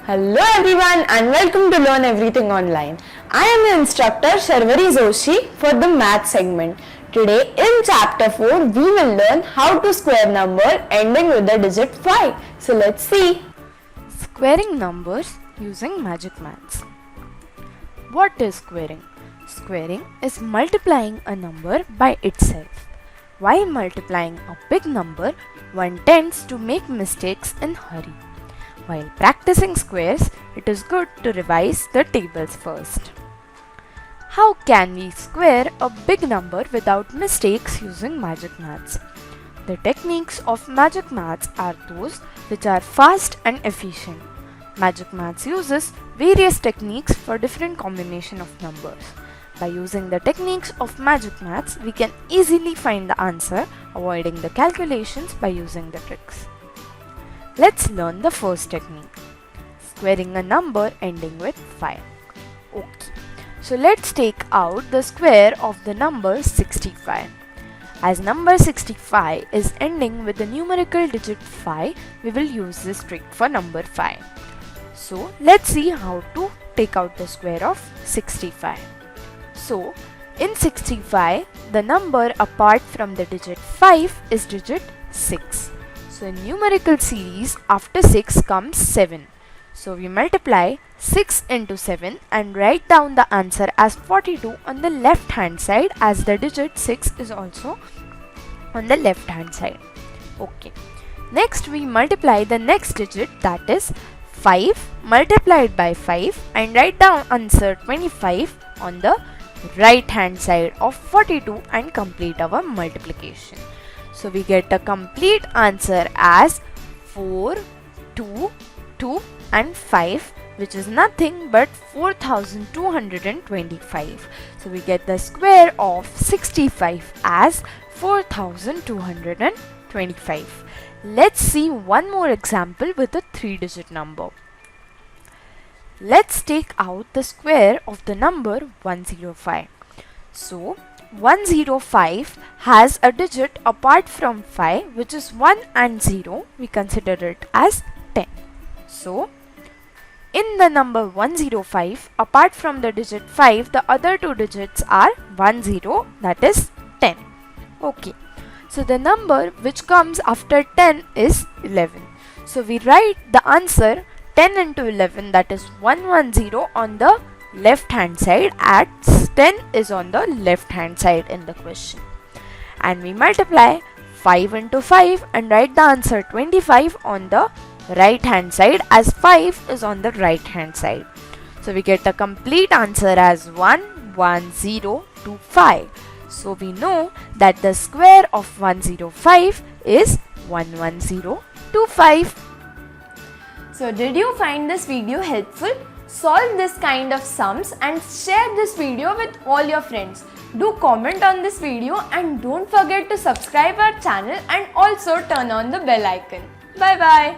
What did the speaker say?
Hello everyone and welcome to Learn Everything Online. I am your instructor Sharvari Joshi for the math segment. Today in chapter 4 we will learn how to square number ending with the digit 5. So let's see. Squaring numbers using magic maths. What is squaring? Squaring is multiplying a number by itself. While multiplying a big number, one tends to make mistakes in hurry. While practicing squares, it is good to revise the tables first. How can we square a big number without mistakes using magic maths? The techniques of magic maths are those which are fast and efficient. Magic maths uses various techniques for different combination of numbers. By using the techniques of magic maths, we can easily find the answer, avoiding the calculations by using the tricks. Let's learn the first technique, squaring a number ending with 5. Okay, so let's take out the square of the number 65. As number 65 is ending with the numerical digit 5, we will use this trick for number 5. So let's see how to take out the square of 65. So in 65, the number apart from the digit 5 is digit 6. So in numerical series, after 6 comes 7. So we multiply 6 into 7 and write down the answer as 42 on the left hand side, as the digit 6 is also on the left hand side. Okay. Next we multiply the next digit, that is 5 multiplied by 5, and write down answer 25 on the right hand side of 42 and complete our multiplication. So we get a complete answer as 4, 2, 2 and 5, which is nothing but 4225. So we get the square of 65 as 4225. Let's see one more example with a 3-digit number. Let's take out the square of the number 105. So 105 has a digit apart from 5, which is 1 and 0. We consider it as 10. So in the number 105, apart from the digit 5, the other two digits are 10, that is 10. Okay. So the number which comes after 10 is 11. So we write the answer 10 into 11, that is 110 on the left hand side, as 10 is on the left hand side in the question. And we multiply 5 into 5 and write the answer 25 on the right hand side, as 5 is on the right hand side. So we get a complete answer as 11025. So we know that the square of 105 is 11025. So did you find this video helpful? Solve this kind of sums and share this video with all your friends. Do comment on this video and don't forget to subscribe our channel and also turn on the bell icon. Bye bye.